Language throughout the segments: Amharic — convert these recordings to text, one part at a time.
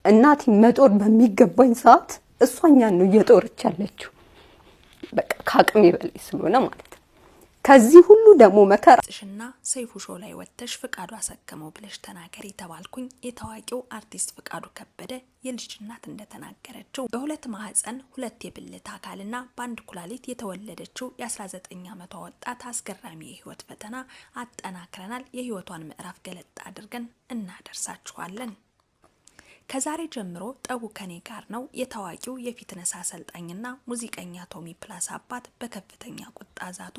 እናቴ መጦር በሚገባኝ ሰዓት እሷኛን ነው እየጦረች ያለችው። በቃ ከአቅሜ በላይ ስለሆነ ማለት ነው። ከዚህ ሁሉ ደግሞ መከራ ጥሽና ሰይፉ ሾው ላይ ወጥተሽ ፍቃዱ አሰከመው ብለሽ ተናገሪ ተባልኩኝ። የታዋቂው አርቲስት ፍቃዱ ከበደ የልጅ እናት እንደተናገረችው በሁለት ማህፀን ሁለት የብልት አካልና በአንድ ኩላሊት የተወለደችው የ19 ዓመቷ ወጣት አስገራሚ የህይወት ፈተና አጠናክረናል። የህይወቷን ምዕራፍ ገለጥ አድርገን እናደርሳችኋለን። ከዛሬ ጀምሮ ጠቡ ከኔ ጋር ነው። የታዋቂው የፊትነስ አሰልጣኝና ሙዚቀኛ ቶሚ ፕላስ አባት በከፍተኛ ቁጣ ዛቱ።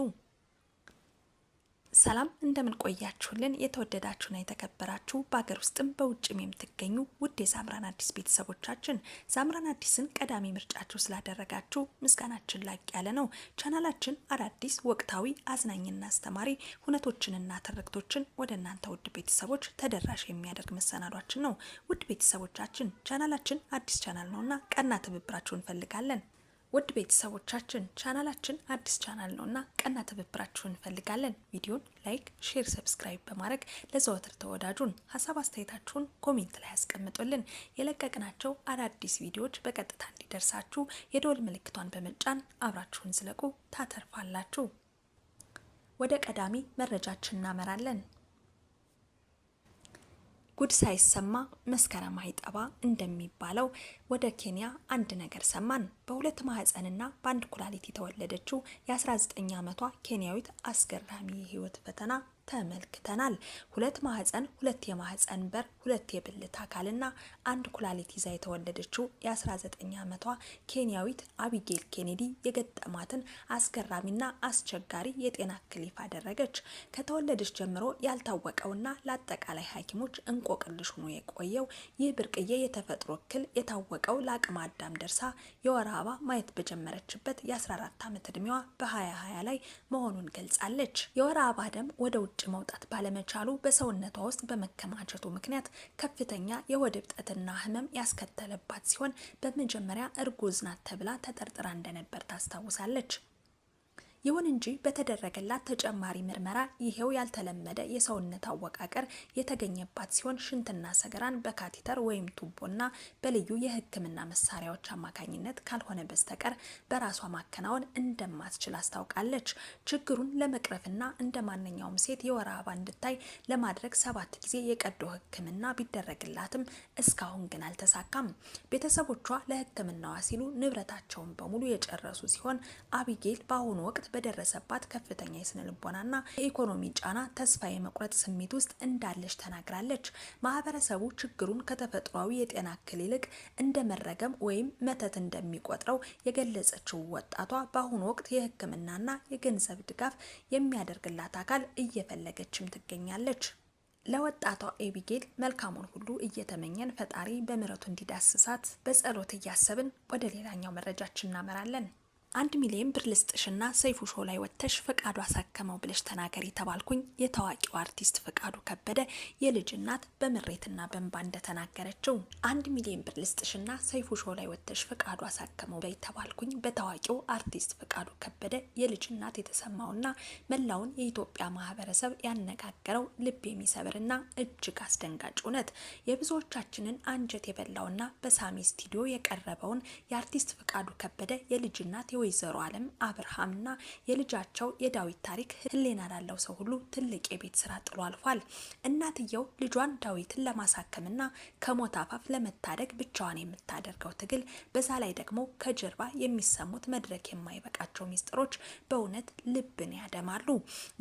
ሰላም እንደምን ቆያችሁልን? የተወደዳችሁና የተከበራችሁ በአገር ውስጥም በውጭም የምትገኙ ውድ የዛምራን አዲስ ቤተሰቦቻችን ዛምራን አዲስን ቀዳሚ ምርጫችሁ ስላደረጋችሁ ምስጋናችን ላቅ ያለ ነው። ቻናላችን አዳዲስ ወቅታዊ አዝናኝና አስተማሪ ሁነቶችንና ትርክቶችን ወደ እናንተ ውድ ቤተሰቦች ተደራሽ የሚያደርግ መሰናዷችን ነው። ውድ ቤተሰቦቻችን ቻናላችን አዲስ ቻናል ነውና ቀና ትብብራችሁን እንፈልጋለን። ውድ ቤተሰቦቻችን ቻናላችን አዲስ ቻናል ነውና ቀና ትብብራችሁን እንፈልጋለን። ቪዲዮን ላይክ፣ ሼር፣ ሰብስክራይብ በማድረግ ለዘወትር ተወዳጁን ሀሳብ አስተያየታችሁን ኮሜንት ላይ ያስቀምጡልን። የለቀቅናቸው አዳዲስ ቪዲዮዎች በቀጥታ እንዲደርሳችሁ የደወል ምልክቷን በመጫን አብራችሁን ዝለቁ፣ ታተርፋላችሁ። ወደ ቀዳሚ መረጃችን እናመራለን። ጉድ ሳይሰማ መስከረም አይጠባ እንደሚባለው ወደ ኬንያ አንድ ነገር ሰማን። በሁለት ማህፀንና በአንድ ኩላሊት የተወለደችው የ19 ዓመቷ ኬንያዊት አስገራሚ የህይወት ፈተና ተመልክተናል። ሁለት ማህፀን፣ ሁለት የማህፀን በር፣ ሁለት የብልት አካልና አንድ ኩላሊት ይዛ የተወለደችው የ19 ዓመቷ ኬንያዊት አቢጌል ኬኔዲ የገጠማትን አስገራሚና አስቸጋሪ የጤና እክል ይፋ አደረገች። ከተወለደች ጀምሮ ያልታወቀውና ለአጠቃላይ ሐኪሞች እንቆቅልሽ ሆኖ የቆየው ይህ ብርቅዬ የተፈጥሮ እክል የታወቀው ለአቅመ አዳም ደርሳ የወር አበባ ማየት በጀመረችበት የ14 ዓመት እድሜዋ በ2020 ላይ መሆኑን ገልጻለች። የወር አበባ ደም ወደ ውጭ መውጣት ባለመቻሉ በሰውነቷ ውስጥ በመከማቸቱ ምክንያት ከፍተኛ የሆድ እብጠትና ህመም ያስከተለባት ሲሆን በመጀመሪያ እርጉዝ ናት ተብላ ተጠርጥራ እንደነበር ታስታውሳለች። ይሁን እንጂ በተደረገላት ተጨማሪ ምርመራ ይሄው ያልተለመደ የሰውነት አወቃቀር የተገኘባት ሲሆን ሽንትና ሰገራን በካቴተር ወይም ቱቦና በልዩ የሕክምና መሳሪያዎች አማካኝነት ካልሆነ በስተቀር በራሷ ማከናወን እንደማትችል አስታውቃለች። ችግሩን ለመቅረፍና እንደ ማንኛውም ሴት የወር አበባ እንድታይ ለማድረግ 7 ጊዜ የቀዶ ሕክምና ቢደረግላትም እስካሁን ግን አልተሳካም። ቤተሰቦቿ ለሕክምናዋ ሲሉ ንብረታቸውን በሙሉ የጨረሱ ሲሆን አቢጌል በአሁኑ ወቅት በደረሰባት ከፍተኛ የስነ ልቦናና የኢኮኖሚ ጫና ተስፋ የመቁረጥ ስሜት ውስጥ እንዳለች ተናግራለች። ማህበረሰቡ ችግሩን ከተፈጥሯዊ የጤና እክል ይልቅ እንደ መረገም ወይም መተት እንደሚቆጥረው የገለጸችው ወጣቷ በአሁኑ ወቅት የህክምናና የገንዘብ ድጋፍ የሚያደርግላት አካል እየፈለገችም ትገኛለች። ለወጣቷ አቢጌል መልካሙን ሁሉ እየተመኘን ፈጣሪ በምሕረቱ እንዲዳስሳት በጸሎት እያሰብን ወደ ሌላኛው መረጃችን እናመራለን። 1 ሚሊዮን ብር ልስጥሽና ሰይፉ ሾው ላይ ወጥተሽ ፍቃዱ አሰከመው ብለሽ ተናገሪ ተባልኩኝ። የታዋቂው አርቲስት ፍቃዱ ከበደ የልጅ እናት በምሬትና በእንባ እንደተናገረችው 1 ሚሊዮን ብር ልስጥሽና ሰይፉ ሾው ላይ ወጥተሽ ፍቃዱ አሰከመው በይ ተባልኩኝ። በታዋቂው አርቲስት ፍቃዱ ከበደ የልጅ እናት የተሰማውና መላውን የኢትዮጵያ ማህበረሰብ ያነጋገረው ልብ የሚሰብርና እጅግ አስደንጋጭ እውነት የብዙዎቻችንን አንጀት የበላውና በሳሚ ስቱዲዮ የቀረበውን የአርቲስት ፍቃዱ ከበደ የልጅ እናት ወይዘሮ ዓለም አብርሃምና የልጃቸው የዳዊት ታሪክ ህሊና ላለው ሰው ሁሉ ትልቅ የቤት ስራ ጥሎ አልፏል። እናትየው ልጇን ዳዊትን ለማሳከምና ከሞት አፋፍ ለመታደግ ብቻዋን የምታደርገው ትግል፣ በዛ ላይ ደግሞ ከጀርባ የሚሰሙት መድረክ የማይበቃቸው ሚስጥሮች በእውነት ልብን ያደማሉ።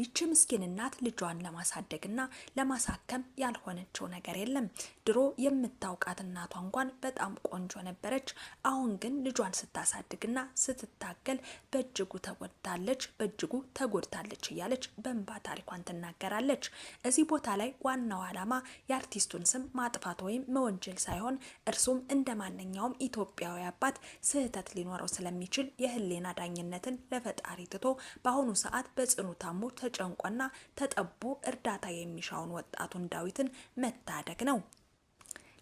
ይቺ ምስኪን እናት ልጇን ለማሳደግና ለማሳከም ያልሆነችው ነገር የለም። ድሮ የምታውቃት እናቷ እንኳን በጣም ቆንጆ ነበረች። አሁን ግን ልጇን ስታሳድግና ስትታገል በእጅጉ ተጎድታለች፣ በእጅጉ ተጎድታለች እያለች በእንባ ታሪኳን ትናገራለች። እዚህ ቦታ ላይ ዋናው ዓላማ የአርቲስቱን ስም ማጥፋት ወይም መወንጀል ሳይሆን እርሱም እንደ ማንኛውም ኢትዮጵያዊ አባት ስህተት ሊኖረው ስለሚችል የህሊና ዳኝነትን ለፈጣሪ ትቶ በአሁኑ ሰዓት በጽኑ ታሞ ተጨንቆና ተጠቦ እርዳታ የሚሻውን ወጣቱን ዳዊትን መታደግ ነው።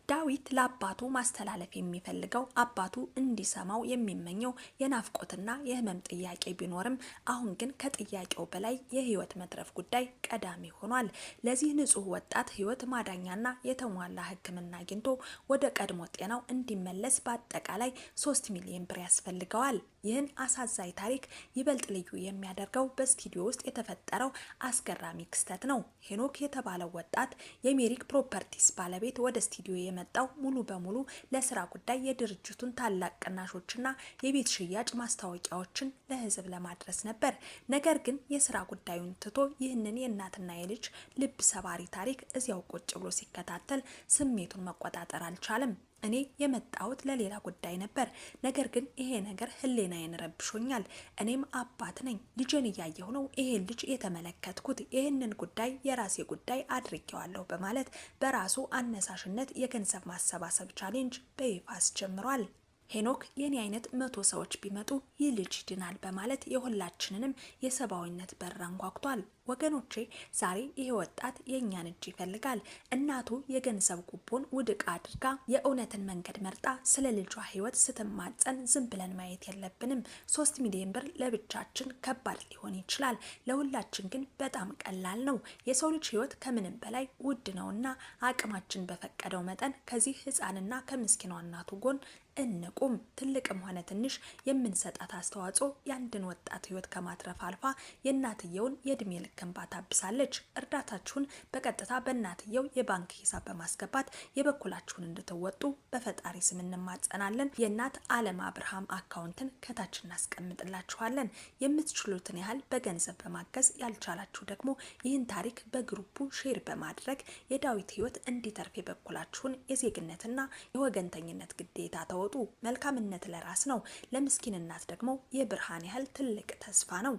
ዳዊት ለአባቱ ማስተላለፍ የሚፈልገው አባቱ እንዲሰማው የሚመኘው የናፍቆትና የህመም ጥያቄ ቢኖርም አሁን ግን ከጥያቄው በላይ የህይወት መትረፍ ጉዳይ ቀዳሚ ሆኗል። ለዚህ ንጹህ ወጣት ህይወት ማዳኛና የተሟላ ሕክምና አግኝቶ ወደ ቀድሞ ጤናው እንዲመለስ በአጠቃላይ 3 ሚሊዮን ብር ያስፈልገዋል። ይህን አሳዛኝ ታሪክ ይበልጥ ልዩ የሚያደርገው በስቱዲዮ ውስጥ የተፈጠረው አስገራሚ ክስተት ነው። ሄኖክ የተባለው ወጣት የሜሪክ ፕሮፐርቲስ ባለቤት ወደ ስቱዲዮ የመጣው ሙሉ በሙሉ ለስራ ጉዳይ የድርጅቱን ታላቅ ቅናሾችና የቤት ሽያጭ ማስታወቂያዎችን ለህዝብ ለማድረስ ነበር። ነገር ግን የስራ ጉዳዩን ትቶ ይህንን የእናትና የልጅ ልብ ሰባሪ ታሪክ እዚያው ቁጭ ብሎ ሲከታተል ስሜቱን መቆጣጠር አልቻለም። እኔ የመጣሁት ለሌላ ጉዳይ ነበር፣ ነገር ግን ይሄ ነገር ህሊናዬን ረብሾኛል። እኔም አባት ነኝ፣ ልጄን እያየሁ ነው ይሄን ልጅ የተመለከትኩት። ይህንን ጉዳይ የራሴ ጉዳይ አድርጌዋለሁ በማለት በራሱ አነሳሽነት የገንዘብ ማሰባሰብ ቻሌንጅ በይፋ አስጀምሯል። ሄኖክ የኔ አይነት 100 ሰዎች ቢመጡ ይህ ልጅ ይድናል በማለት የሁላችንንም የሰብአዊነት በር አንኳኩቷል። ወገኖቼ ዛሬ ይሄ ወጣት የእኛን እጅ ይፈልጋል። እናቱ የገንዘብ ጉቦን ውድቅ አድርጋ የእውነትን መንገድ መርጣ ስለ ልጇ ህይወት ስትማጸን ዝም ብለን ማየት የለብንም። 3 ሚሊዮን ብር ለብቻችን ከባድ ሊሆን ይችላል፣ ለሁላችን ግን በጣም ቀላል ነው። የሰው ልጅ ህይወት ከምንም በላይ ውድ ነውና አቅማችን በፈቀደው መጠን ከዚህ ህፃንና ከምስኪኗ እናቱ ጎን እንቁም። ትልቅም ሆነ ትንሽ የምንሰጣት አስተዋጽኦ የአንድን ወጣት ህይወት ከማትረፍ አልፋ የእናትየውን የእድሜ ልክ እንባ ታብሳለች። እርዳታችሁን በቀጥታ በእናትየው የባንክ ሂሳብ በማስገባት የበኩላችሁን እንድትወጡ በፈጣሪ ስም እንማጸናለን። የእናት አለም አብርሃም አካውንትን ከታች እናስቀምጥላችኋለን። የምትችሉትን ያህል በገንዘብ በማገዝ ያልቻላችሁ ደግሞ ይህን ታሪክ በግሩፑ ሼር በማድረግ የዳዊት ህይወት እንዲተርፍ የበኩላችሁን የዜግነትና የወገንተኝነት ግዴታ ተወጡ። መልካምነት ለራስ ነው፣ ለምስኪን እናት ደግሞ የብርሃን ያህል ትልቅ ተስፋ ነው።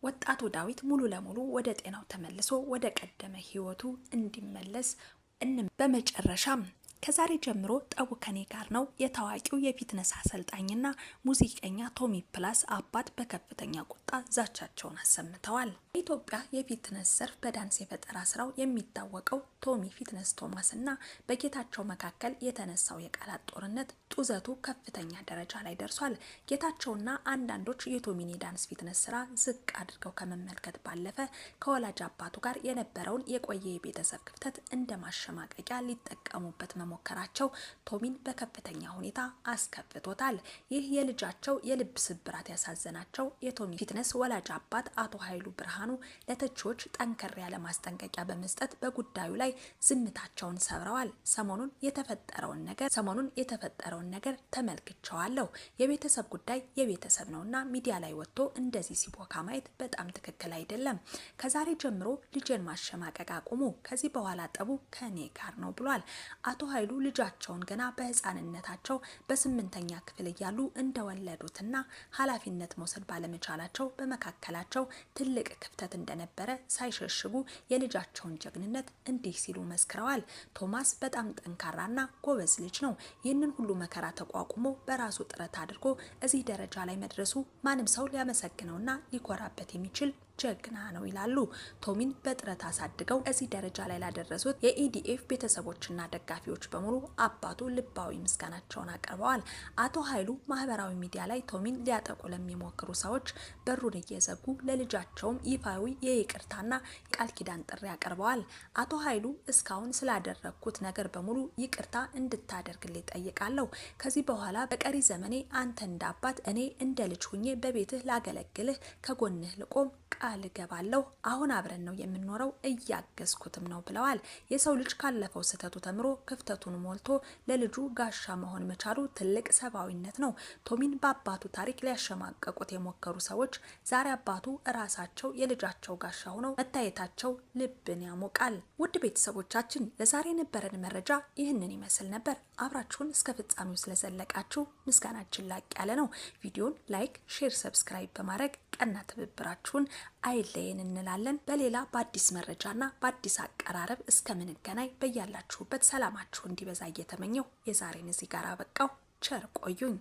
ወጣቱ ዳዊት ሙሉ ለሙሉ ወደ ጤናው ተመልሶ ወደ ቀደመ ህይወቱ እንዲመለስ በመጨረሻም ከዛሬ ጀምሮ ጠቡ ከኔ ጋር ነው የታዋቂው የፊትነስ አሰልጣኝና ሙዚቀኛ ቶሚ ፕላስ አባት በከፍተኛ ቁጣ ዛቻቸውን አሰምተዋል። በኢትዮጵያ የፊትነስ ዘርፍ በዳንስ የፈጠራ ስራው የሚታወቀው ቶሚ ፊትነስ ቶማስ እና በጌታቸው መካከል የተነሳው የቃላት ጦርነት ጡዘቱ ከፍተኛ ደረጃ ላይ ደርሷል። ጌታቸውና አንዳንዶች የቶሚን የዳንስ ፊትነስ ስራ ዝቅ አድርገው ከመመልከት ባለፈ ከወላጅ አባቱ ጋር የነበረውን የቆየ የቤተሰብ ክፍተት እንደ ማሸማቀቂያ ሊጠቀሙበት መሞከራቸው ቶሚን በከፍተኛ ሁኔታ አስከፍቶታል። ይህ የልጃቸው የልብ ስብራት ያሳዘናቸው የቶሚ ፊትነስ ወላጅ አባት አቶ ኃይሉ ብርሃኑ ለተቺዎች ጠንከር ያለ ማስጠንቀቂያ በመስጠት በጉዳዩ ላይ ዝምታቸውን ሰብረዋል። ሰሞኑን የተፈጠረውን ነገር ተመልክቻለሁ። የቤተሰብ ጉዳይ የቤተሰብ ነውና ሚዲያ ላይ ወጥቶ እንደዚህ ሲቦካ ማየት በጣም ትክክል አይደለም። ከዛሬ ጀምሮ ልጄን ማሸማቀቅ አቁሙ፣ ከዚህ በኋላ ጠቡ ከኔ ጋር ነው ብሏል። አቶ ኃይሉ ልጃቸውን ገና በህፃንነታቸው በ8ኛ ክፍል እያሉ እንደወለዱትና ኃላፊነት መውሰድ ባለመቻላቸው በመካከላቸው ትልቅ ክፍተት እንደነበረ ሳይሸሽጉ የልጃቸውን ጀግንነት እንዲህ ሲሉ መስክረዋል። ቶማስ በጣም ጠንካራና ጎበዝ ልጅ ነው። ይህንን ሁሉ መከራ ተቋቁሞ በራሱ ጥረት አድርጎ እዚህ ደረጃ ላይ መድረሱ ማንም ሰው ሊያመሰግነውና ሊኮራበት የሚችል ጀግና ነው ይላሉ። ቶሚን በጥረት አሳድገው እዚህ ደረጃ ላይ ላደረሱት የኢዲኤፍ ቤተሰቦችና ደጋፊዎች በሙሉ አባቱ ልባዊ ምስጋናቸውን አቅርበዋል። አቶ ኃይሉ ማህበራዊ ሚዲያ ላይ ቶሚን ሊያጠቁ ለሚሞክሩ ሰዎች በሩን እየዘጉ ለልጃቸውም ይፋዊ የይቅርታና ቃል ኪዳን ጥሪ አቅርበዋል። አቶ ኃይሉ እስካሁን ስላደረግኩት ነገር በሙሉ ይቅርታ እንድታደርግልኝ ጠይቃለሁ። ከዚህ በኋላ በቀሪ ዘመኔ አንተ እንደ አባት እኔ እንደ ልጅ ሁኜ በቤትህ ላገለግልህ ከጎንህ ልቆም ቃል ገባለሁ። አሁን አብረን ነው የምንኖረው፣ እያገዝኩትም ነው ብለዋል። የሰው ልጅ ካለፈው ስህተቱ ተምሮ ክፍተቱን ሞልቶ ለልጁ ጋሻ መሆን መቻሉ ትልቅ ሰብአዊነት ነው። ቶሚን በአባቱ ታሪክ ሊያሸማቀቁት የሞከሩ ሰዎች ዛሬ አባቱ እራሳቸው የልጃቸው ጋሻ ሆነው መታየታቸው ልብን ያሞቃል። ውድ ቤተሰቦቻችን ለዛሬ የነበረን መረጃ ይህንን ይመስል ነበር። አብራችሁን እስከ ፍጻሜው ስለዘለቃችሁ ምስጋናችን ላቅ ያለ ነው። ቪዲዮን ላይክ፣ ሼር፣ ሰብስክራይብ በማድረግ ቀና ትብብራችሁን አይለየን እንላለን። በሌላ በአዲስ መረጃና በአዲስ አቀራረብ እስከምንገናኝ በያላችሁበት ሰላማችሁ እንዲበዛ እየተመኘው የዛሬን እዚህ ጋር አበቃው። ቸር ቆዩኝ።